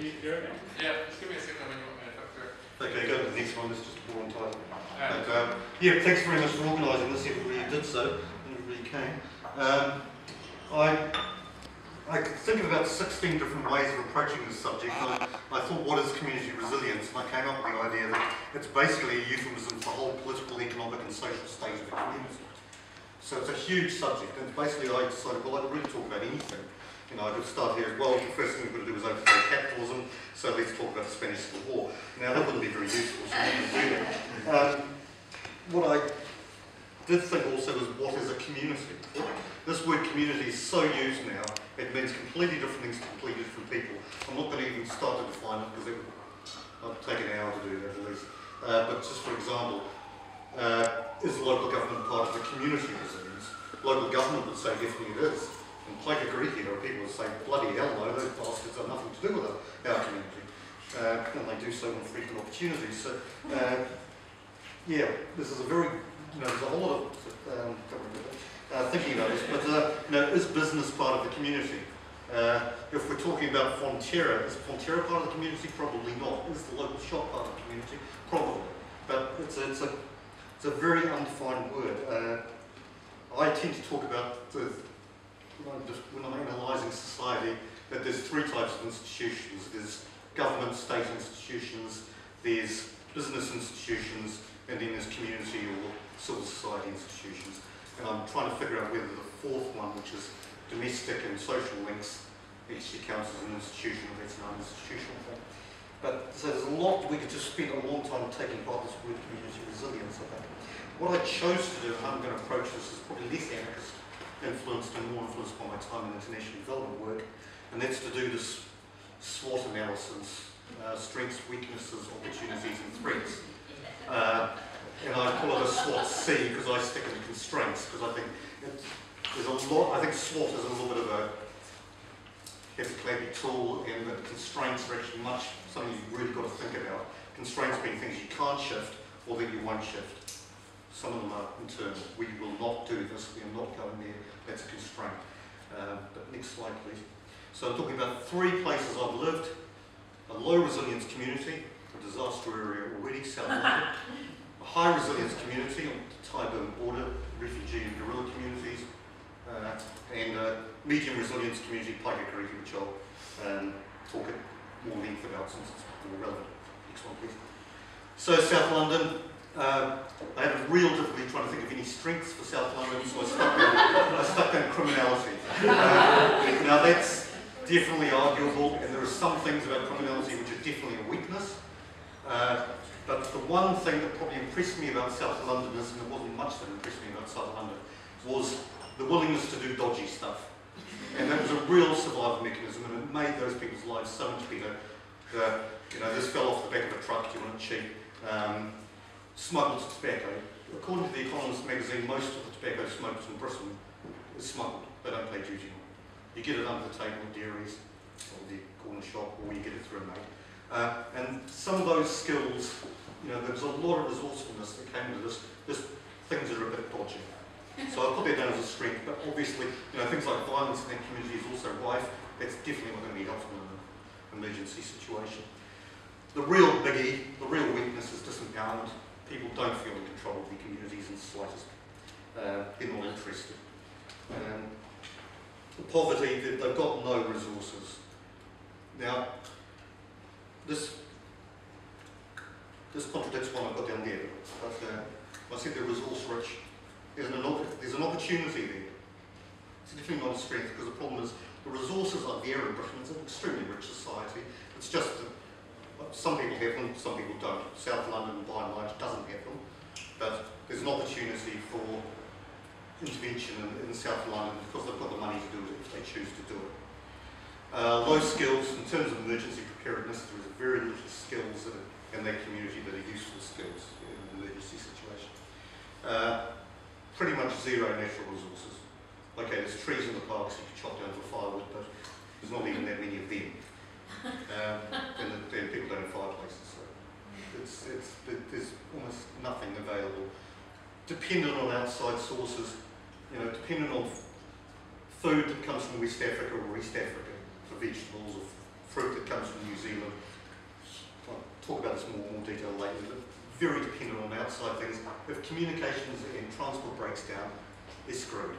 you hear it? Yeah, just give me a second when you want me to talk through it. Okay, go to the next one, it's just more on title. Yeah, thanks very much for organising this, everybody did so, everybody came. I think of about 16 different ways of approaching this subject, and I thought, what is community resilience? And I came up with the idea that it's basically a euphemism for the whole political, economic and social state of the community. So it's a huge subject, and basically I decided, well, I could really talk about anything. You know, I could start here as well. The first thing we've got to do is overthrow capitalism, so let's talk about the Spanish Civil War. Now, that wouldn't be very useful, so I'm not going to do that. What I did think also was, what is a community? This word community is so used now, it means completely different things to completely different people. I'm not going to even start to define it, because it would take an hour to do that at least. But just for example, is local government part of the community resilience? Local government would say definitely it is. In Paekakariki, there are people who say, bloody hell no, those bastards have nothing to do with our community. And they do so on frequent opportunities. So, yeah, this is a very, there's a whole lot of thinking about this, but, is business part of the community? If we're talking about Frontera, is Frontera part of the community? Probably not. Is the local shop part of the community? Probably. But it's a very undefined word. I tend to talk about, when I'm analysing society, that there's three types of institutions. There's government, state institutions, there's business institutions, and then there's community or civil society institutions. And I'm trying to figure out whether the fourth one, which is domestic and social links, actually counts as an institution, or that's an institutional thing. But so there's a lot, we could just spend a long time taking part in this word community resilience, I think. What I chose to do, and I'm going to approach this, is probably less anarchist influenced and more influenced by my time in international development work, and that's to do this SWOT analysis, strengths, weaknesses, opportunities and threats. And I call it a SWOT C because I stick in constraints, because I think there's a lot, I think SWOT is a little bit of a heavy tool, and that constraints are actually something you've really got to think about. Constraints being things you can't shift or that you won't shift. Some of them are internal. We will not do this, we are not going there, that's a constraint. But next slide please. So I'm talking about three places I've lived: a low resilience community, a disaster area already, South London, a high resilience community on the Thai-Burma border, refugee and guerrilla communities, and a medium resilience community, Paekakariki, which I'll talk at more length about since it's more relevant. Next one please. So South London, I had a real difficulty trying to think of any strengths for South London, so I stuck in criminality. Now that's definitely arguable, and there are some things about criminality which are definitely a weakness. But the one thing that probably impressed me about South Londoners, and there wasn't much that impressed me about South London, was the willingness to do dodgy stuff. And that was a real survival mechanism, and it made those people's lives so much better. This fell off the back of a truck, you want it cheap. Smuggled tobacco. According to The Economist magazine, most of the tobacco smoked in Britain is smuggled. They don't pay duty on it. You get it under the table at dairies or the corner shop, or you get it through a mate. And some of those skills, there was a lot of resourcefulness that came into this things that are a bit dodgy. So I put that down as a strength, but obviously, things like violence in that community is also rife. That's definitely not going to be helpful in an emergency situation. The real biggie, the real weakness is disempowerment. People don't feel in control of their communities in the slightest. They're not interested. Poverty, they've got no resources. Now, this contradicts one I've got down there, but I said they're resource rich. There's an opportunity there. It's definitely not a strength, because the problem is the resources are there in Britain. It's an extremely rich society. It's just that some people have them, some people don't. South London, by and large, doesn't have them, but there's an opportunity for intervention in South London because they've got the money to do it if they choose to do it. Low skills, in terms of emergency preparedness, there is very little skills in that community that are useful skills in an emergency situation. Pretty much zero natural resources. Okay, there's trees in the parks you can chop down for firewood, but there's not even that many of them. And people don't have fireplaces, so there's almost nothing available. Dependent on outside sources, dependent on food that comes from West Africa or East Africa for vegetables or fruit that comes from New Zealand. I'll talk about this in more detail later, but very dependent on outside things. If communications and transport breaks down, they're screwed.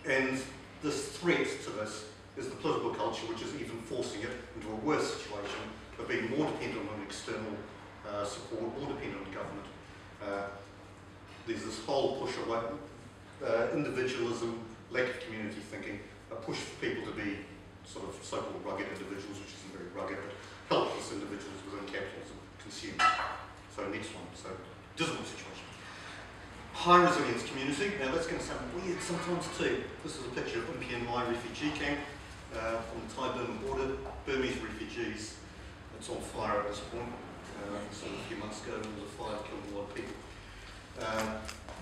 And this threat to this is the political culture, which is even forcing it into a worse situation of being more dependent on external support, more dependent on government. There's this whole push away, individualism, lack of community thinking, a push for people to be sort of so-called rugged individuals, which isn't very rugged, but helpless individuals within capitalism, consumers. So next one, so dismal situation. High resilience community. Now that's going to sound weird sometimes too. This is a picture of Buchanan refugee camp from the Thai-Burma border. Burmese refugees. It's on fire at this point. So a few months ago there was a fire that killed a lot of people.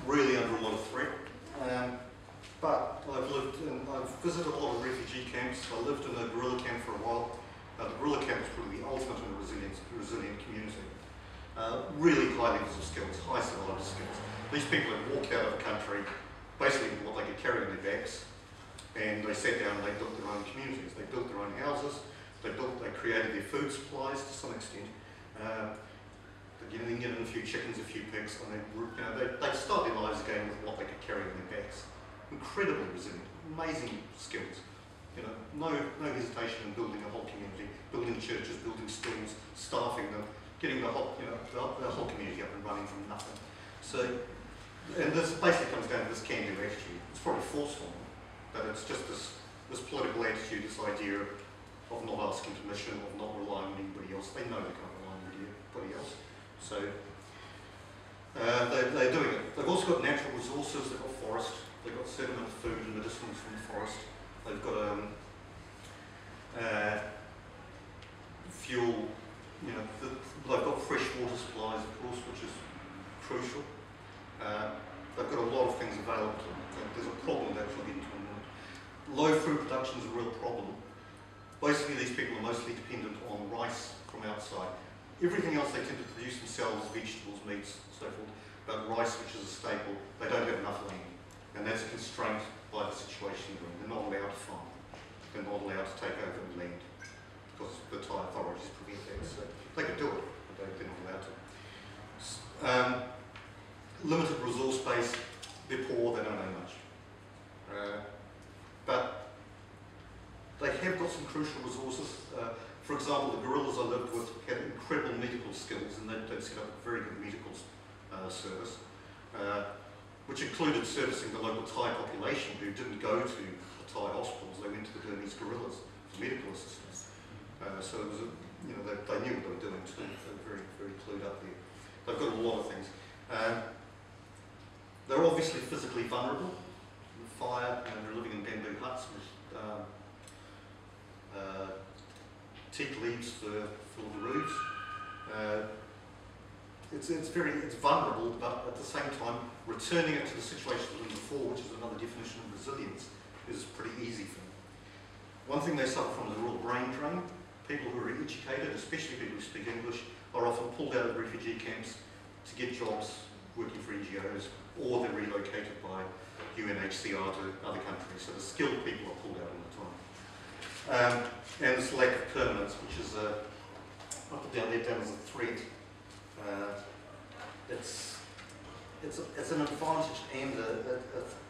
Really under a lot of threat. But I've visited a lot of refugee camps. I lived in a guerrilla camp for a while. The guerrilla camp is probably the ultimate in a resilient community. Really high levels of skills, high survival skills. These people had walked out of the country, basically what they could carry on their backs, and they sat down and they built their own communities. They built their own houses, they created their food supplies to some extent. They get in a few chickens, a few pigs, and they start their lives again with what they could carry on their backs. Incredibly resilient, amazing skills. No hesitation in building a whole community, building churches, building schools, staffing them, getting the whole community up and running from nothing. So, and this basically comes down to this can-do attitude. It's probably forceful, but it's just this political attitude, this idea of not asking permission, of not relying on anybody else. They know they can't rely on anybody else. So, they're doing it. They've also got natural resources. They've got forest. They've got sediment, food, and medicinals from the forest. They've got fuel. They've got fresh water supplies, of course, which is crucial. They've got a lot of things available to them. There's a problem that we'll get into in a minute. Low food production is a real problem. Basically, these people are mostly dependent on rice from outside. Everything else they tend to produce themselves, vegetables, meats, so forth, but rice, which is a staple, they don't have enough land. And that's a constraint by the situation they're in. They're not allowed to farm. They're not allowed to take over the land because the Thai authorities prevent that. So they could do it, but they're not allowed to. Limited resource base, they're poor, they don't know much. But they have got some crucial resources. For example, the guerrillas I lived with had incredible medical skills, and they'd set up a very good medical service, which included servicing the local Thai population who didn't go to the Thai hospitals. They went to the Burmese guerrillas for medical assistance. So it was they knew what they were doing too. They were very, very clued up there. They've got a lot of things. They're obviously physically vulnerable. Fire, they're living in bamboo huts with teak leaves for the roofs. It's vulnerable, but at the same time, returning it to the situation it was in before, which is another definition of resilience, is pretty easy for them. One thing they suffer from is a real brain drain. People who are educated, especially people who speak English, are often pulled out of refugee camps to get jobs working for NGOs, or they're relocated by UNHCR to other countries. So the skilled people are pulled out all the time. And this lack of permanence, which is I put down as a threat. It's an advantage and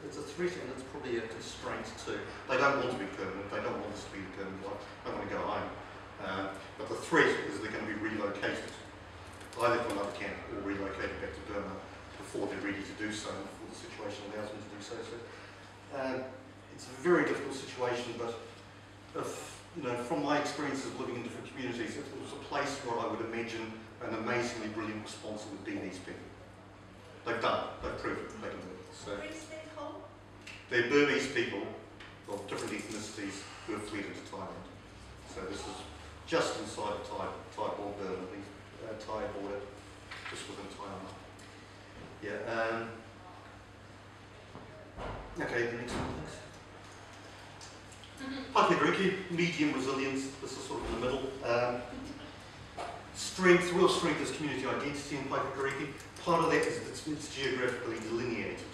it's a threat, and it's probably a constraint too. They don't want to be permanent. They don't want us to be permanent. They want to go home. But the threat is they're going to be relocated, either to another camp or relocated back to Burma before they're ready to do so, before the situation allows them to do so. So it's a very difficult situation, but if, from my experiences living in different communities, if it was a place where I would imagine an amazingly brilliant response, would be these people. They've done it, they've proved it, they can do it. So they're Burmese people of different ethnicities who have fled into Thailand. So this is just inside the Thai border, the Thai border, just within Thailand. Yeah. Okay, the next one, thanks. Paekakariki, medium resilience. This is sort of in the middle. Real strength is community identity in Paekakariki. Part of that is it's geographically delineated.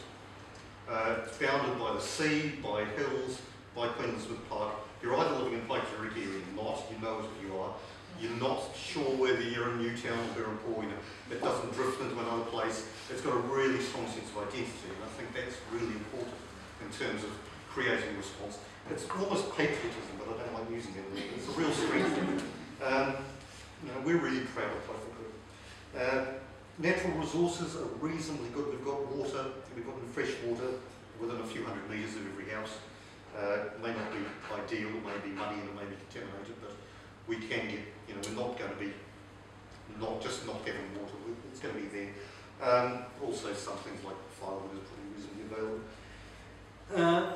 It's bounded by the sea, by hills, by Queen Elizabeth Park, You're either living in Paekakariki or you're not, you know it you are. You're not sure whether you're in Newtown or Berempore, it doesn't drift into another place. It's got a really strong sense of identity, and I think that's really important in terms of creating a response. It's almost patriotism, but I don't like using it. It's a real strength. We're really proud of Paekakariki. Natural resources are reasonably good. We've got water, we've got fresh water within a few hundred metres of every house. It may not be ideal, it may be muddy and it may be contaminated, but we can get, we're not going to be not having water, it's going to be there. Also some things like firewood is pretty reasonably available.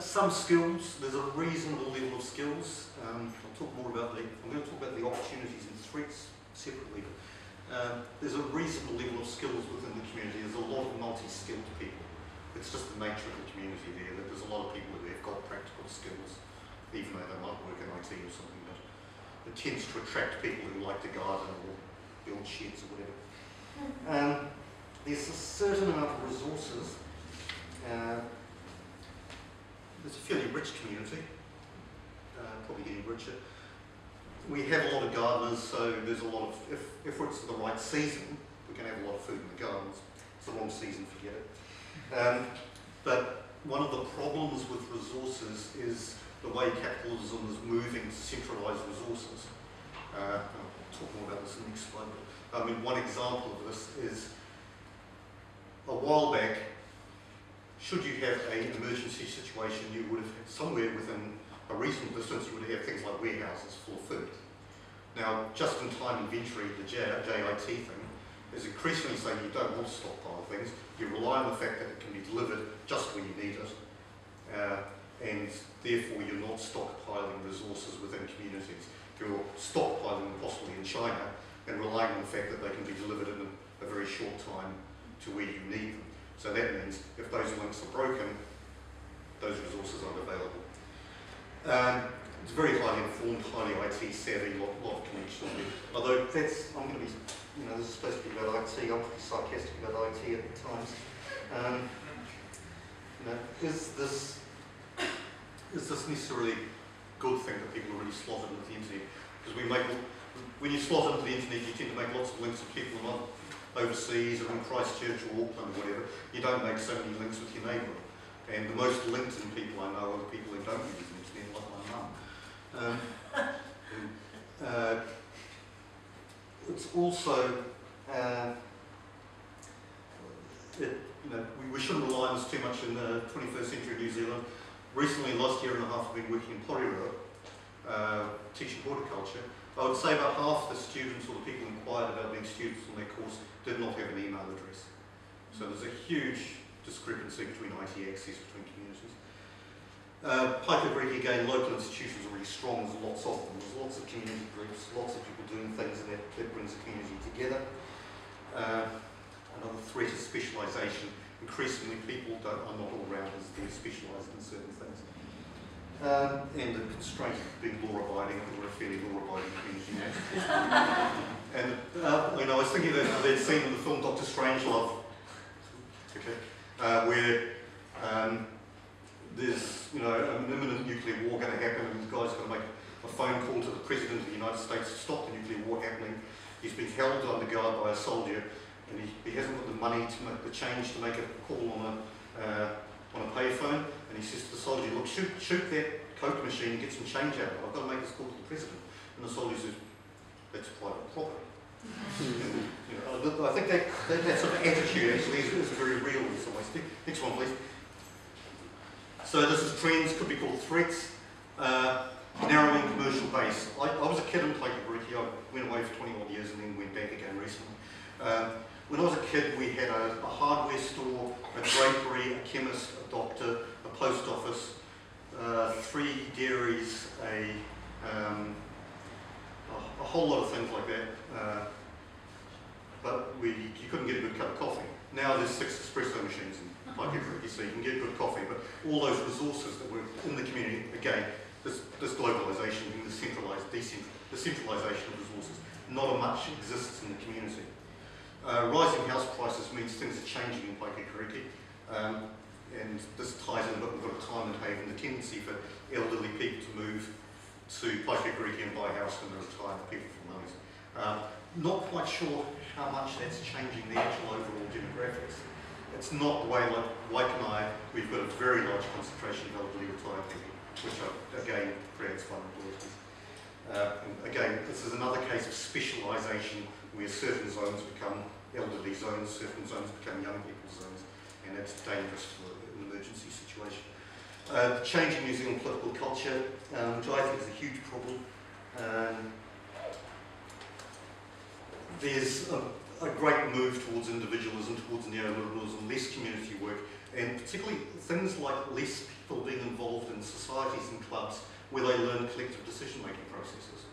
Some skills, there's a reasonable level of skills. I'm going to talk about the opportunities and threats separately. There's a reasonable level of skills within the community. There's a lot of multi-skilled people. It's just the nature of the community there that there's a lot of people who have got practical skills, even though they might work in IT or something. But it tends to attract people who like to garden or build sheds or whatever. There's a certain amount of resources. It's a fairly rich community, probably getting richer. We have a lot of gardeners, so there's a lot of, if it's the right season, we can have a lot of food in the gardens. It's the wrong season, forget it. But one of the problems with resources is the way capitalism is moving to centralised resources. I'll talk more about this in the next slide. But, one example of this is a while back, should you have an emergency situation, you would have had somewhere within a reasonable distance, you would have things like warehouses full of food. Now, just-in-time inventory, the JIT thing, is increasingly saying you don't want to stockpile things, you rely on the fact that it can be delivered just when you need it, and therefore you're not stockpiling resources within communities. You're stockpiling them possibly in China and relying on the fact that they can be delivered in a very short time to where you need them. So that means if those links are broken, those resources aren't available. It's very highly informed, highly IT savvy, lot of connections. Although I'm going to be, this is supposed to be about IT, I'm pretty sarcastic about IT at times. Is this necessarily a good thing that people are really slotted into the internet? Because when you slot into the internet, you tend to make lots of links with people who are overseas or in Christchurch or Auckland or whatever. You don't make so many links with your neighbour. And the most LinkedIn people I know are the people who don't use the internet, like my mum. It's also, we shouldn't rely on this too much in the 21st century New Zealand. Recently, last year and a half, I've been working in Tory, teaching horticulture. I would say about half the students or the people inquired about being students on their course did not have an email address. So there's a huge discrepancy between IT access between communities. Paekakariki, again, local institutions are really strong. There's lots of them. There's lots of community groups, lots of people doing things, and that brings the community together. Another threat is specialisation. Increasingly, people are not all rounders, they're specialised in certain things. And the constraint of being law-abiding, I think we're a fairly law-abiding community now. And I was thinking that that scene in the film Dr. Strangelove, where there's an imminent nuclear war going to happen, and the guy's going to make a phone call to the President of the United States to stop the nuclear war happening. He's been held under guard by a soldier, and he hasn't got the money to make the change to make a call on a payphone, and he says to the soldier, look, shoot that Coke machine and get some change out of it. I've got to make this call to the President. And the soldier says, that's private property. I think that sort of attitude actually is very real in some ways. Next one, please. So this is trends, could be called threats. Narrowing commercial base. I was a kid in Paekakariki. I went away for 20 odd years and then went back again recently. When I was a kid, we had a hardware store, a drapery, a chemist, a doctor, a post office, 3 dairies, a whole lot of things like that. But you couldn't get a good cup of coffee. Now there's 6 espresso machines in Paekakariki, so you can get good coffee. But all those resources that were in the community, again, this globalisation, the centralisation of resources, not a much exists in the community. Rising house prices means things are changing in Paekakariki, and this ties in a bit with retirement haven, the tendency for elderly people to move to Paekakariki and buy a house when they're retired, people from those. Not quite sure how much that's changing the actual overall demographics. It's not the way like Wake and I, we've got a very large concentration of elderly retired people, which again creates vulnerabilities. And again, this is another case of specialisation where certain zones become elderly zones, certain zones become young people's zones, and that's dangerous for an emergency situation. The change in New Zealand political culture, which I think is a huge problem. There's a great move towards individualism, towards neoliberalism, less community work, and particularly things like less people being involved in societies and clubs where they learn collective decision-making processes.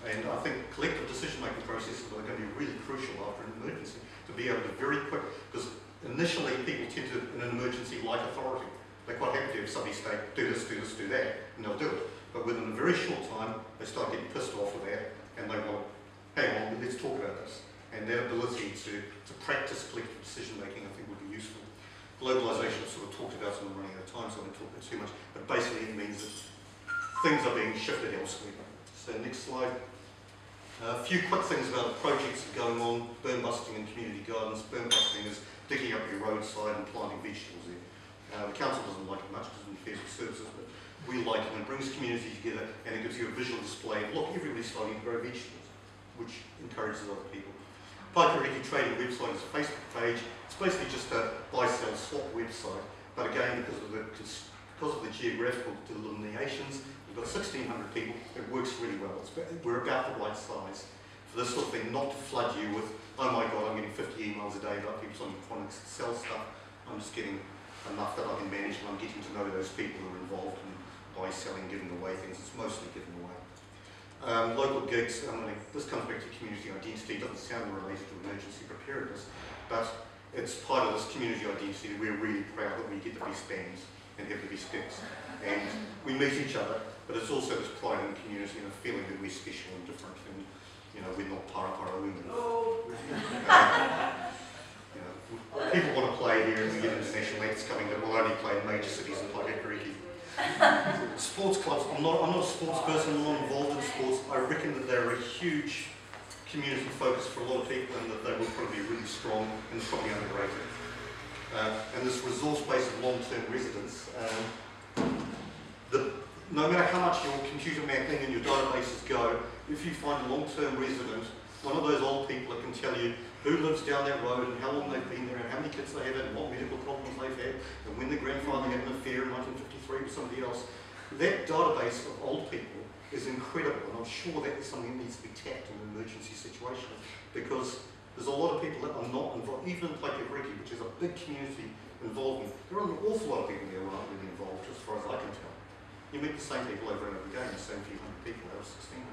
And I think collective decision-making processes are going to be really crucial after an emergency, to be able to very quick, because initially people tend to, in an emergency, like authority. They're quite happy to have somebody say, do this, do this, do that, and they'll do it. But within a very short time, they start getting pissed off with that, and they want, hang on, let's talk about this. And that ability to practice collective decision-making, I think, would be useful. Globalisation, I've sort of talked about, so I'm running out of time, so I won't talk about it too much, but basically it means that things are being shifted elsewhere. So next slide. A few quick things about the projects that are going on. Burn busting in community gardens. Burn busting is digging up your roadside and planting vegetables there. The council doesn't like it much because it's fair services, but we like it, and it brings community together, and it gives you a visual display of, look, everybody's starting to grow vegetables, which encourages other people. Paekakariki Trading website is a Facebook page. It's basically just a buy-sell-swap website, but again, because of the geographical delineations, we've got 1,600 people, it works really well. We're about the right size for this sort of thing, not to flood you with, oh my god, I'm getting 50 emails a day about people trying to sell stuff. I'm just getting enough that I can manage, and I'm getting to know those people who are involved in buy, selling, giving away things. It's mostly giving away. Local gigs, this comes back to community identity. It doesn't sound related to emergency preparedness, but it's part of this community identity that we're really proud that we get the best bands and have the best gigs. And we meet each other, but it's also this pride in the community and a feeling that we're special and different, and we're not para women. People want to play here, and we get international acts coming that will only play in major cities in Paekakariki. Sports clubs, I'm not a sports person, I'm not involved in sports. I reckon that they're a huge community focus for a lot of people, and that they will probably be really strong and probably underrated. And this resource base of long-term residents, no matter how much your computer mapping and your databases go, if you find a long-term resident, one of those old people that can tell you who lives down that road and how long they've been there and how many kids they have and what medical problems they've had and when their grandfather had an affair in 1953 with somebody else, that database of old people is incredible, and I'm sure that is something that needs to be tapped in an emergency situation, because there's a lot of people that are not involved, even in Paekakariki, which is a big community involvement. There are an awful lot of people there who aren't really involved, as far as I can tell. You meet the same people over and over again, the same few hundred people out of 1,600.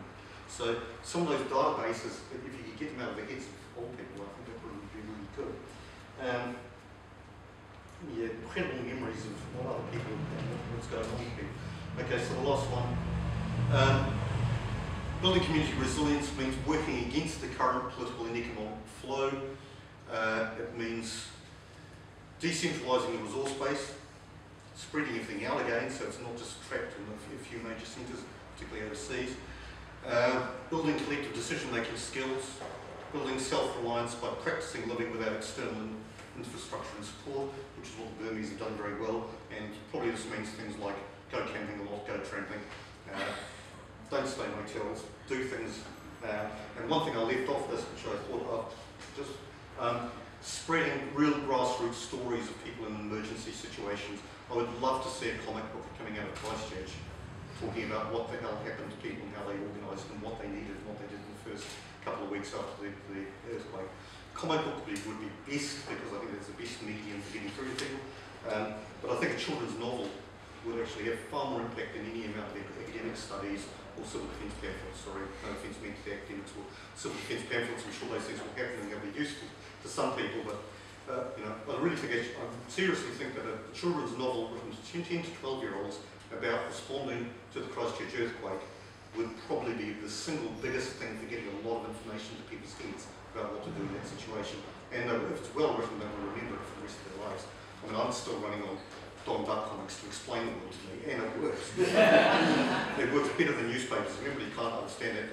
So some of those databases, if you could get them out of the heads of old people, I think that would be really good. Yeah, incredible memories of what other people and what's going on with people. Okay, so the last one. Building community resilience means working against the current political and economic flow. It means decentralising the resource base, spreading everything out again, so it's not just trapped in a few major centres, particularly overseas. Building collective decision-making skills, building self-reliance by practising living without external infrastructure and support, which is what the Burmese have done very well, and probably this means things like go camping a lot, go tramping, don't stay in hotels, do things. And one thing I left off this, which I thought of, just spreading real grassroots stories of people in emergency situations. I would love to see a comic book coming out of Christchurch talking about what the hell happened to people and how they organised and what they needed and what they did in the first couple of weeks after the earthquake. Comic book would be best, because I think it's the best medium for getting through to people. But I think a children's novel would actually have far more impact than any amount of academic studies or civil defence pamphlets. Sorry, no offence meant to the academics or civil defence pamphlets. I'm sure those things will happen and they'll be useful to some people, but I really think, I seriously think that a children's novel written to 10 to 12-year-olds about responding to the Christchurch earthquake would probably be the single biggest thing for getting a lot of information to people's heads about what to do in that situation. And if it's well written, they will remember it for the rest of their lives. I mean, I'm still running on Don Duck comics to explain the world to me, and it works. It it works better than newspapers. Everybody can't understand that.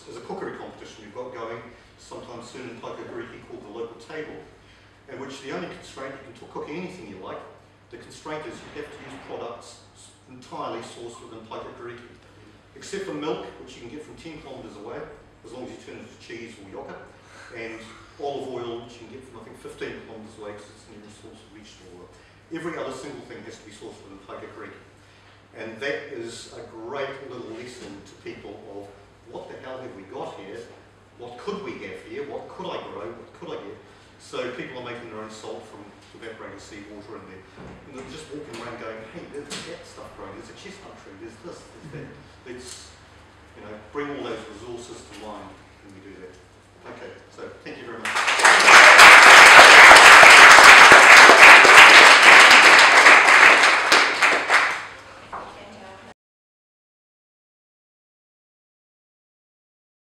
There's a cookery competition you've got going sometime soon in Paekakariki called the Local Table, in which the only constraint, you can cook anything you like, the constraint is you have to use products entirely sourced within Paekakariki. Except for milk, which you can get from 10 kilometres away, as long as you turn it into cheese or yogurt, and olive oil, which you can get from, I think, 15 kilometres away, because it's the nearest source of vegetable oil. Every other single thing has to be sourced within Paekakariki. And that is a great little lesson to people of what the hell have we got here, what could we have here, what could I grow, what could I get. So people are making their own salt from evaporated seawater in there. And they're just walking around going, hey, there's that stuff growing, there's a chestnut tree, there's this, there's that. Let's, bring all those resources to mind when we do that. Okay, so thank you very much.